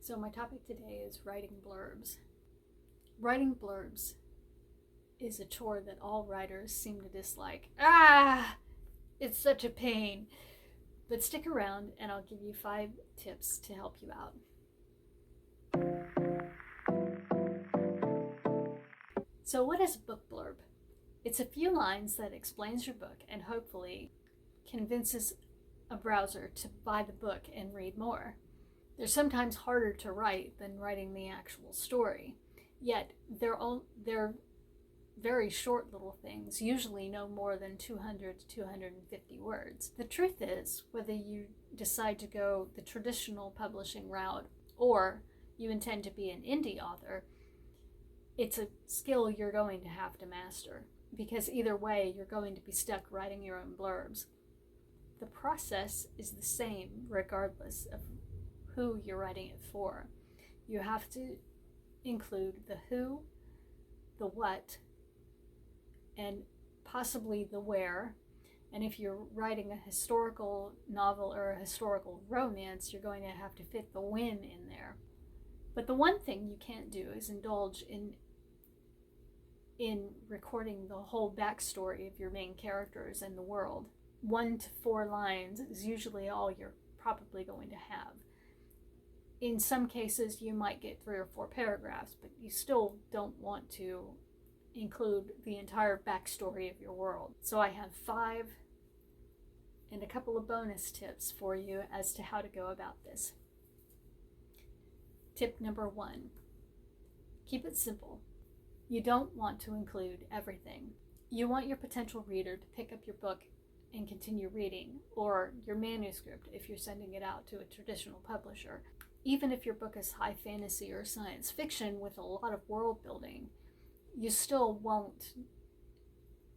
So my topic today is writing blurbs. Writing blurbs is a chore that all writers seem to dislike. It's such a pain. But stick around and I'll give you 5 tips to help you out. So what is a book blurb? It's a few lines that explains your book and hopefully convinces a browser to buy the book and read more. They're sometimes harder to write than writing the actual story, yet they're very short little things, usually no more than 200 to 250 words. The truth is, whether you decide to go the traditional publishing route or you intend to be an indie author, it's a skill you're going to have to master, because either way you're going to be stuck writing your own blurbs. The process is the same regardless of who you're writing it for. You have to include the who, the what, and possibly the where. And if you're writing a historical novel or a historical romance, you're going to have to fit the when in there. But the one thing you can't do is indulge in recording the whole backstory of your main characters and the world. 1 to 4 lines is usually all you're probably going to have. In some cases, you might get 3 or 4 paragraphs, but you still don't want to include the entire backstory of your world. So I have 5 and a couple of bonus tips for you as to how to go about this. Tip number 1, keep it simple. You don't want to include everything. You want your potential reader to pick up your book and continue reading, or your manuscript if you're sending it out to a traditional publisher. Even if your book is high fantasy or science fiction with a lot of world building, you still won't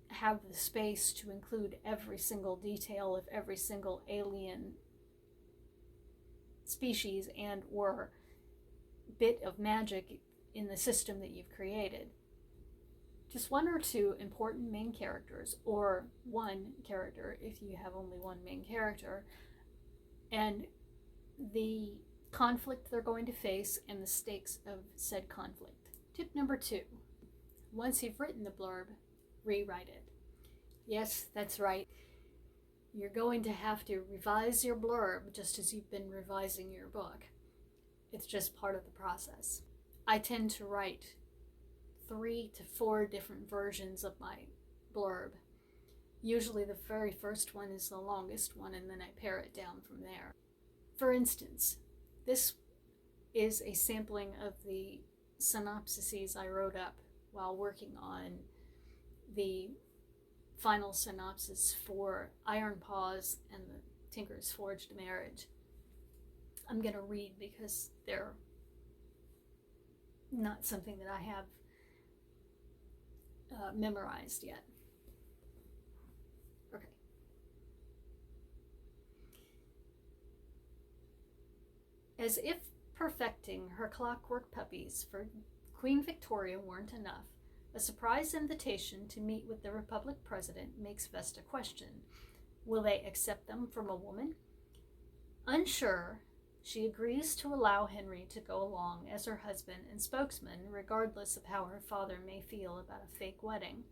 have the space to include every single detail of every single alien species and or bit of magic in the system that you've created. Just 1 or 2 important main characters, or 1 character if you have only 1 main character, and the conflict they're going to face and the stakes of said conflict. Tip number 2, once you've written the blurb, rewrite it. Yes, that's right. You're going to have to revise your blurb just as you've been revising your book. It's just part of the process. I tend to write 3 to 4 different versions of my blurb. Usually the very first one is the longest one, and then I pare it down from there. For instance, this is a sampling of the synopsises I wrote up while working on the final synopsis for Iron Paws and the Tinker's Forged Marriage. I'm going to read because they're not something that I have memorized yet. Okay. As if perfecting her clockwork puppies for Queen Victoria weren't enough, a surprise invitation to meet with the Republic President makes Vesta question, will they accept them from a woman? Unsure, she agrees to allow Henry to go along as her husband and spokesman, regardless of how her father may feel about a fake wedding.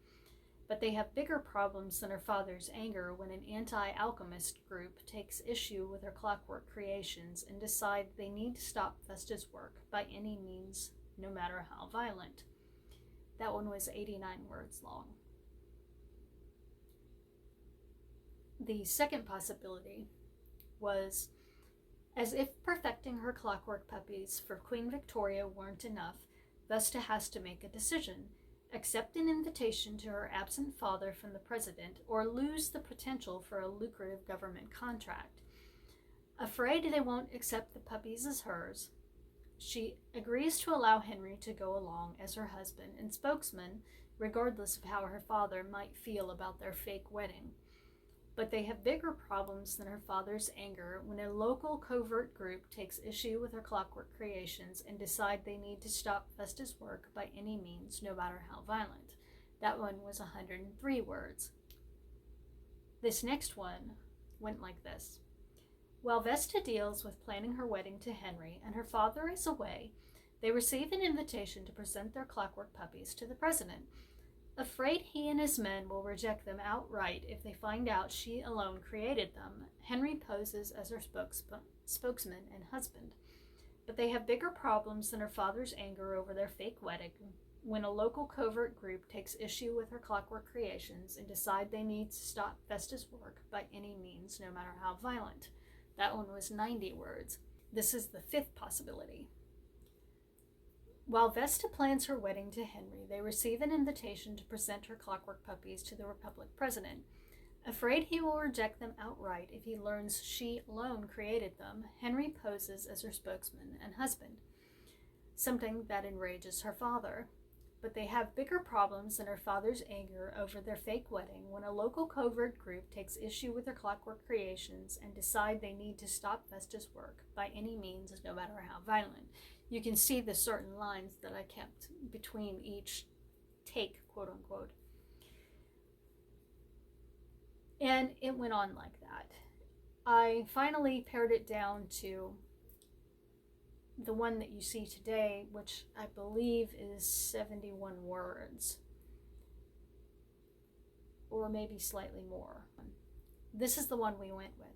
But they have bigger problems than her father's anger when an anti-alchemist group takes issue with her clockwork creations and decide they need to stop Vesta's work by any means, no matter how violent. That one was 89 words long. The second possibility was, as if perfecting her clockwork puppies for Queen Victoria weren't enough, Vesta has to make a decision: accept an invitation to her absent father from the president, or lose the potential for a lucrative government contract. Afraid they won't accept the puppies as hers, she agrees to allow Henry to go along as her husband and spokesman, regardless of how her father might feel about their fake wedding. But they have bigger problems than her father's anger when a local covert group takes issue with her clockwork creations and decide they need to stop Vesta's work by any means, no matter how violent. That one was 103 words. This next one went like this. While Vesta deals with planning her wedding to Henry and her father is away, they receive an invitation to present their clockwork puppies to the president. Afraid he and his men will reject them outright if they find out she alone created them, Henry poses as her spokesman and husband. But they have bigger problems than her father's anger over their fake wedding when a local covert group takes issue with her clockwork creations and decide they need to stop Vesta's work by any means, no matter how violent. That one was 90 words. This is the fifth possibility. While Vesta plans her wedding to Henry, they receive an invitation to present her clockwork puppies to the Republic president. Afraid he will reject them outright if he learns she alone created them, Henry poses as her spokesman and husband, something that enrages her father. But they have bigger problems than her father's anger over their fake wedding when a local covert group takes issue with her clockwork creations and decide they need to stop Vesta's work by any means, no matter how violent. You can see the certain lines that I kept between each take, quote unquote. And it went on like that. I finally pared it down to the one that you see today, which I believe is 71 words, or maybe slightly more. This is the one we went with.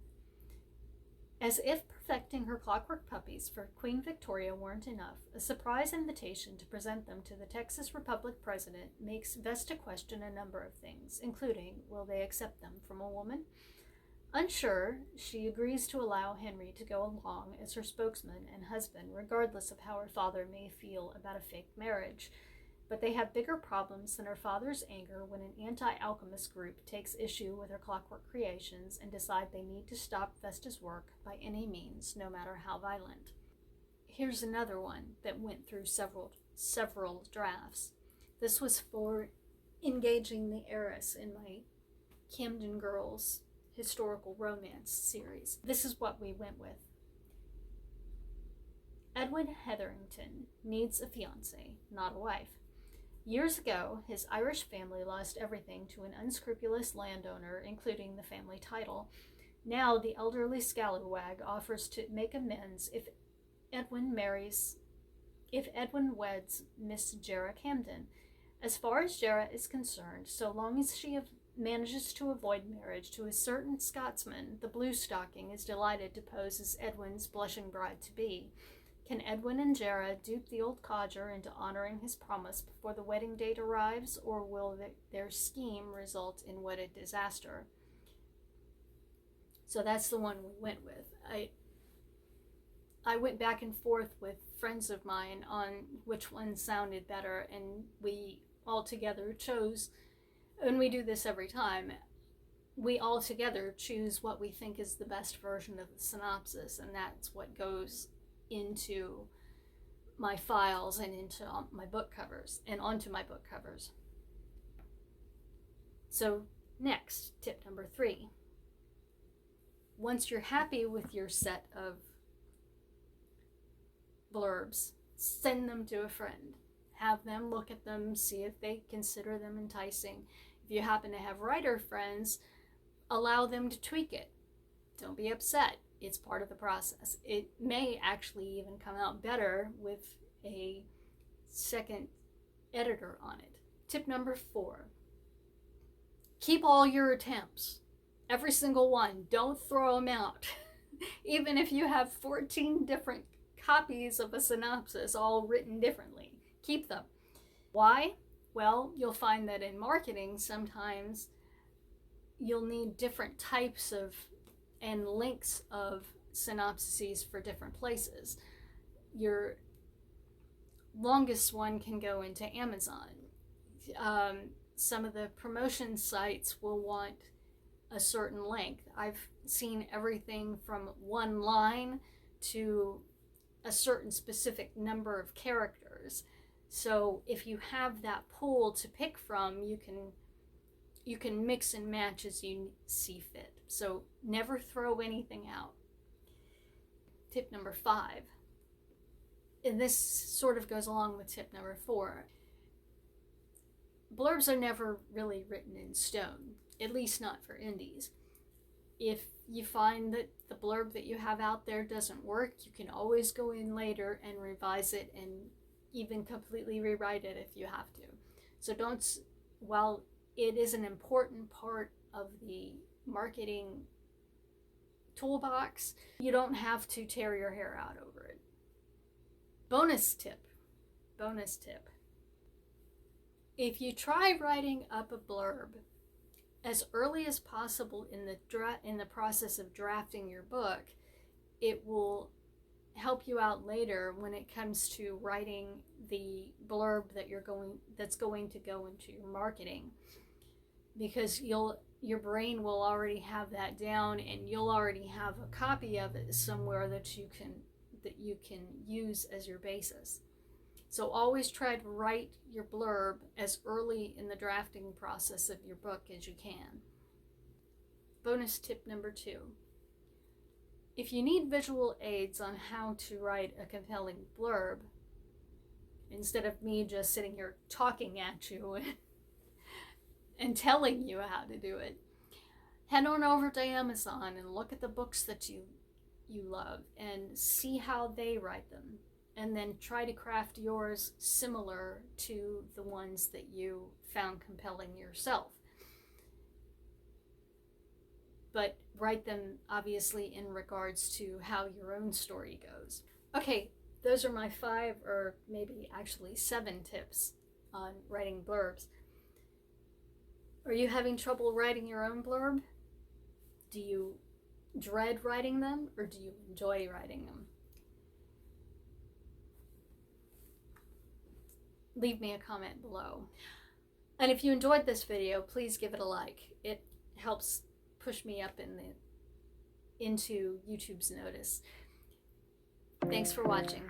As if perfecting her clockwork puppies for Queen Victoria weren't enough, a surprise invitation to present them to the Texas Republic president makes Vesta question a number of things, including, will they accept them from a woman? Unsure, she agrees to allow Henry to go along as her spokesman and husband, regardless of how her father may feel about a fake marriage. But they have bigger problems than her father's anger when an anti-alchemist group takes issue with her clockwork creations and decide they need to stop Vesta's work by any means, no matter how violent. Here's another one that went through several drafts. This was for engaging the heiress in my Camden Girls historical romance series. This is what we went with. Edwin Hetherington needs a fiancé, not a wife. Years ago, his Irish family lost everything to an unscrupulous landowner, including the family title. Now, the elderly scallywag offers to make amends if Edwin weds Miss Jera Camden. As far as Jera is concerned, so long as she manages to avoid marriage to a certain Scotsman, the Blue Stocking is delighted to pose as Edwin's blushing bride-to-be. Can Edwin and Jera dupe the old codger into honoring his promise before the wedding date arrives, or will their scheme result in wedded disaster? So that's the one we went with. I went back and forth with friends of mine on which one sounded better, and we all together chose, and we do this every time, we all together choose what we think is the best version of the synopsis, and that's what goes into my files and into my book covers and onto my book covers. So next, tip number 3. Once you're happy with your set of blurbs, send them to a friend. Have them look at them, see if they consider them enticing. If you happen to have writer friends, allow them to tweak it. Don't be upset. It's part of the process. It may actually even come out better with a second editor on it. Tip number 4. Keep all your attempts. Every single one. Don't throw them out. Even if you have 14 different copies of a synopsis all written differently. Keep them. Why? Well, you'll find that in marketing sometimes you'll need different types of and links of synopses for different places. Your longest one can go into Amazon. Some of the promotion sites will want a certain length. I've seen everything from one line to a certain specific number of characters. So if you have that pool to pick from, you can mix and match as you see fit. So never throw anything out. Tip number 5. And this sort of goes along with tip number 4. Blurbs are never really written in stone, at least not for indies. If you find that the blurb that you have out there doesn't work, you can always go in later and revise it and even completely rewrite it if you have to. So don't, while it is an important part of the marketing toolbox, you don't have to tear your hair out over it. Bonus tip. If you try writing up a blurb as early as possible in the process of drafting your book, it will help you out later when it comes to writing the blurb that's going to go into your marketing, because your brain will already have that down, and you'll already have a copy of it somewhere that you can use as your basis. So always try to write your blurb as early in the drafting process of your book as you can. Bonus tip number 2. If you need visual aids on how to write a compelling blurb, instead of me just sitting here talking at you and telling you how to do it, head on over to Amazon and look at the books that you love and see how they write them. And then try to craft yours similar to the ones that you found compelling yourself. But write them obviously in regards to how your own story goes. Okay, those are my 5 or maybe actually 7 tips on writing blurbs. Are you having trouble writing your own blurb? Do you dread writing them, or do you enjoy writing them? Leave me a comment below. And if you enjoyed this video, please give it a like. It helps push me up into YouTube's notice. Thanks for watching.